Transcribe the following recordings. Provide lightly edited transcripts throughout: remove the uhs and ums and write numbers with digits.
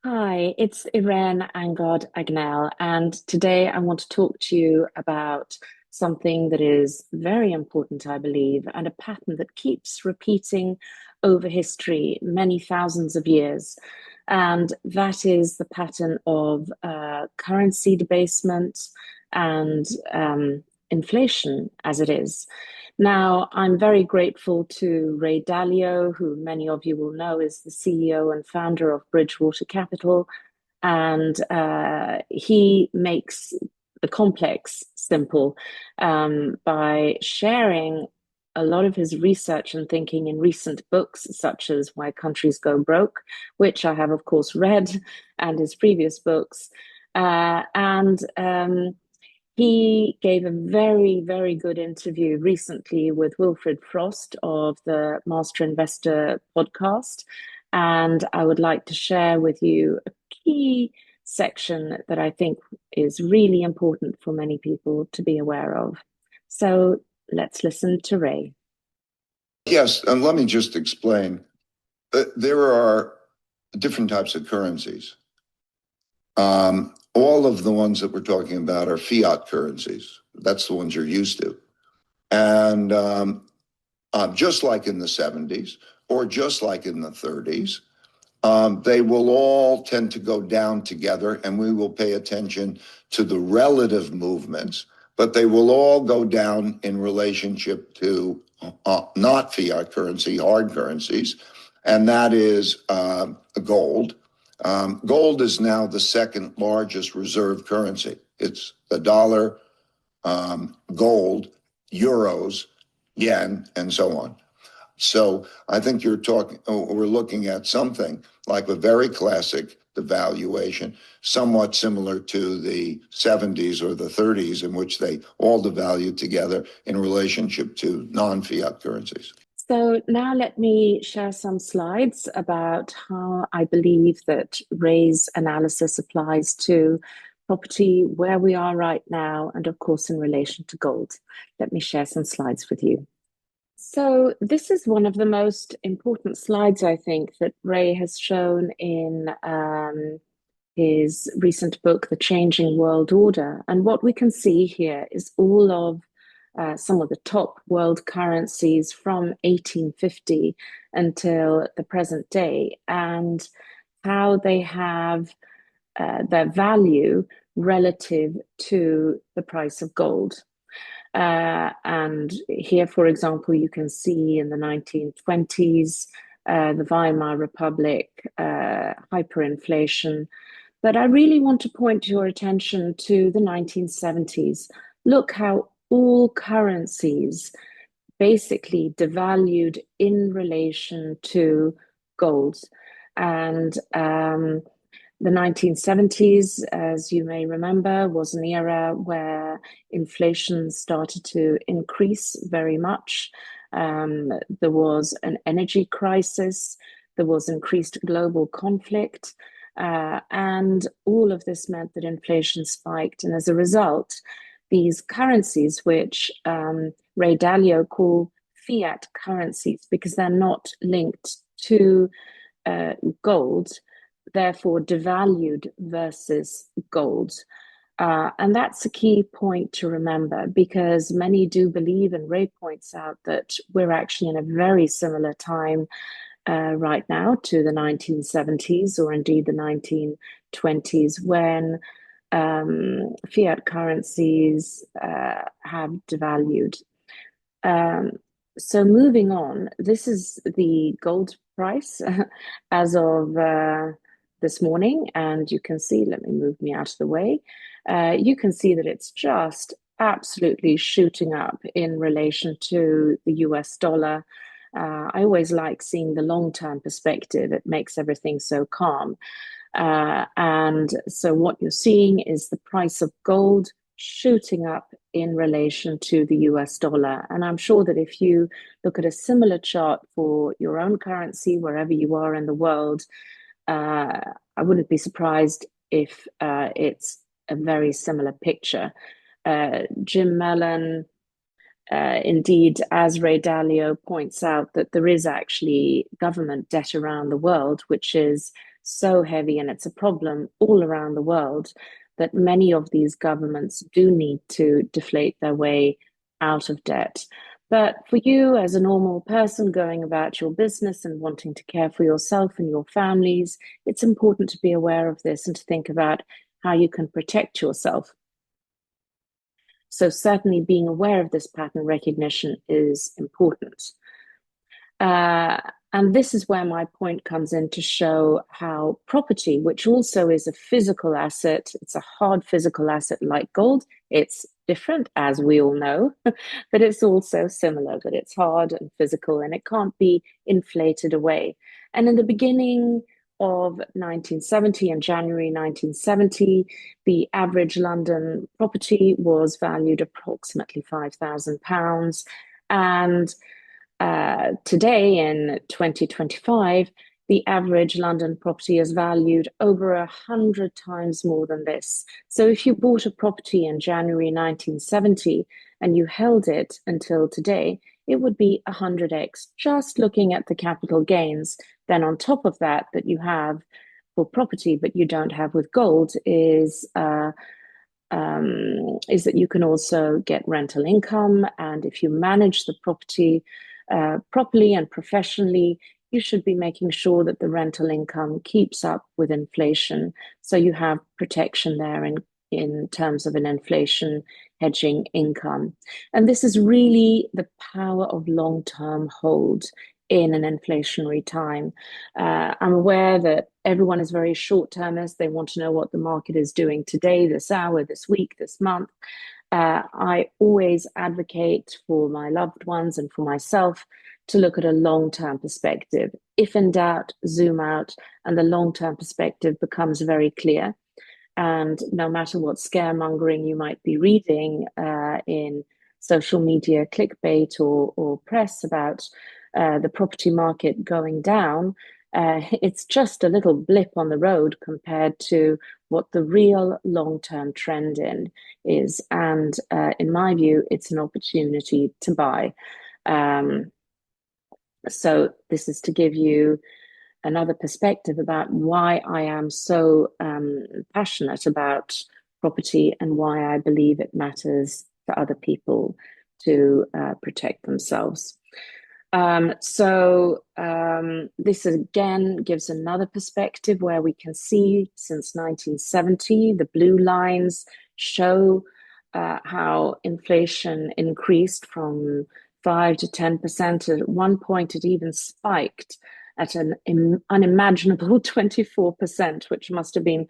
Hi, it's Irene Angard Agnell, and today I want to talk to you about something that is very important, I believe, and a pattern that keeps repeating over history, many thousands of years. And that is the pattern of currency debasement and inflation as it is. Now, I'm very grateful to Ray Dalio, who many of you will know is the CEO and founder of Bridgewater Capital. And he makes the complex simple by sharing a lot of his research and thinking in recent books, such as Why Countries Go Broke, which I have, of course, read, and his previous books. And he gave a very, very good interview recently with Wilfred Frost of the Master Investor podcast. And I would like to share with you a key section that I think is really important for many people to be aware of. So let's listen to Ray. Yes, and let me just explain. There are different types of currencies. All of the ones that we're talking about are fiat currencies. That's the ones you're used to. And just like in the 70s or just like in the 30s, they will all tend to go down together, and we will pay attention to the relative movements, but they will all go down in relationship to not fiat currency, hard currencies, and that is gold. Gold is now the second largest reserve currency. It's the dollar, gold, euros, yen, and so on. So I think we're looking at something like a very classic devaluation, somewhat similar to the 70s or the 30s, in which they all devalued together in relationship to non-fiat currencies. So now let me share some slides about how I believe that Ray's analysis applies to property, where we are right now, and of course in relation to gold. Let me share some slides with you. So this is one of the most important slides, I think, that Ray has shown in his recent book, The Changing World Order. And what we can see here is all of some of the top world currencies from 1850 until the present day, and how they have their value relative to the price of gold. And here, for example, you can see in the 1920s, the Weimar Republic, hyperinflation. But I really want to point your attention to the 1970s. Look how all currencies basically devalued in relation to gold. And the 1970s, as you may remember, was an era where inflation started to increase very much. There was an energy crisis, there was increased global conflict, and all of this meant that inflation spiked. And as a result, these currencies, which Ray Dalio called fiat currencies, because they're not linked to gold, therefore devalued versus gold. And that's a key point to remember, because many do believe, and Ray points out, that we're actually in a very similar time right now to the 1970s or indeed the 1920s, when fiat currencies have devalued. So moving on, this is the gold price as of this morning, and you can see, let me move me out of the way, you can see that it's just absolutely shooting up in relation to the US dollar. I always like seeing the long-term perspective. It makes everything so calm. And so what you're seeing is the price of gold shooting up in relation to the US dollar. And I'm sure that if you look at a similar chart for your own currency, wherever you are in the world, I wouldn't be surprised if it's a very similar picture. Jim Mellon, indeed, as Ray Dalio points out, that there is actually government debt around the world, which is so heavy, and it's a problem all around the world, that many of these governments do need to deflate their way out of debt. But for you, as a normal person going about your business and wanting to care for yourself and your families, it's important to be aware of this and to think about how you can protect yourself. So certainly being aware of this pattern recognition is important. And this is where my point comes in, to show how property, which also is a physical asset, it's a hard physical asset like gold. It's different, as we all know, but it's also similar, that it's hard and physical and it can't be inflated away. And in the beginning of 1970, in January 1970, the average London property was valued approximately £5,000. And today, in 2025, the average London property is valued over 100 times more than this. So if you bought a property in January 1970 and you held it until today, it would be 100x, just looking at the capital gains. Then on top of that, that you have for property, but you don't have with gold, is that you can also get rental income. And if you manage the property properly and professionally, you should be making sure that the rental income keeps up with inflation. So you have protection there in terms of an inflation hedging income. And this is really the power of long-term hold in an inflationary time. I'm aware that everyone is very short-termist. They want to know what the market is doing today, this hour, this week, this month. I always advocate for my loved ones and for myself to look at a long-term perspective. If in doubt, zoom out, and the long-term perspective becomes very clear. And no matter what scaremongering you might be reading in social media, clickbait or press about the property market going down, it's just a little blip on the road compared to what the real long-term trend is. And in my view, it's an opportunity to buy. So this is to give you another perspective about why I am so passionate about property and why I believe it matters to other people to protect themselves. This again gives another perspective where we can see since 1970, the blue lines show how inflation increased from 5 to 10%. At one point, it even spiked at an unimaginable 24%, which must have been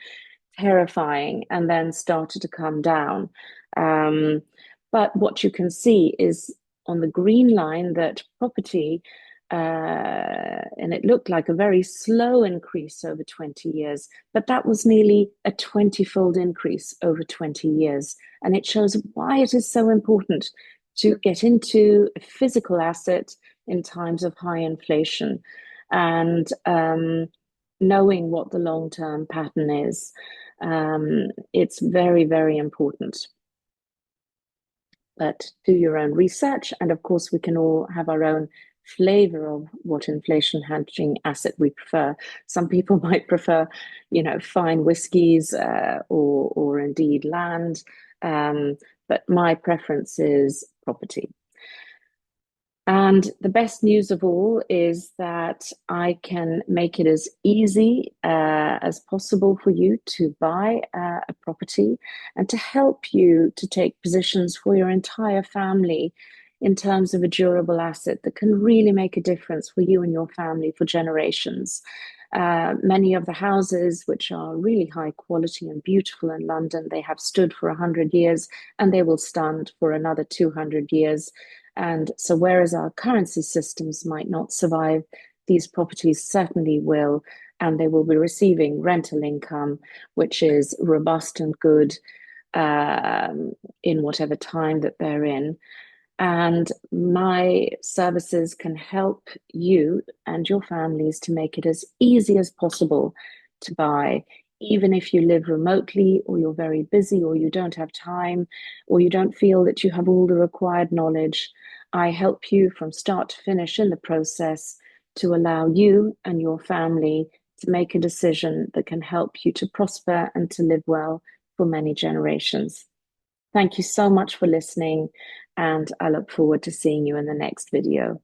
terrifying, and then started to come down. But what you can see is on the green line that property, and it looked like a very slow increase over 20 years, but that was nearly a 20-fold increase over 20 years. And it shows why it is so important to get into a physical asset in times of high inflation, and knowing what the long-term pattern is. It's very, very important. But do your own research. And of course, we can all have our own flavor of what inflation hedging asset we prefer. Some people might prefer, fine whiskies or indeed land. But my preference is property. And the best news of all is that I can make it as easy as possible for you to buy a property and to help you to take positions for your entire family in terms of a durable asset that can really make a difference for you and your family for generations. Many of the houses, which are really high quality and beautiful in London, they have stood for 100 years and they will stand for another 200 years. And so whereas our currency systems might not survive, these properties certainly will, and they will be receiving rental income, which is robust and good in whatever time that they're in. And my services can help you and your families to make it as easy as possible to buy, even if you live remotely or you're very busy or you don't have time or you don't feel that you have all the required knowledge. I help you from start to finish in the process to allow you and your family to make a decision that can help you to prosper and to live well for many generations. Thank you so much for listening, and I look forward to seeing you in the next video.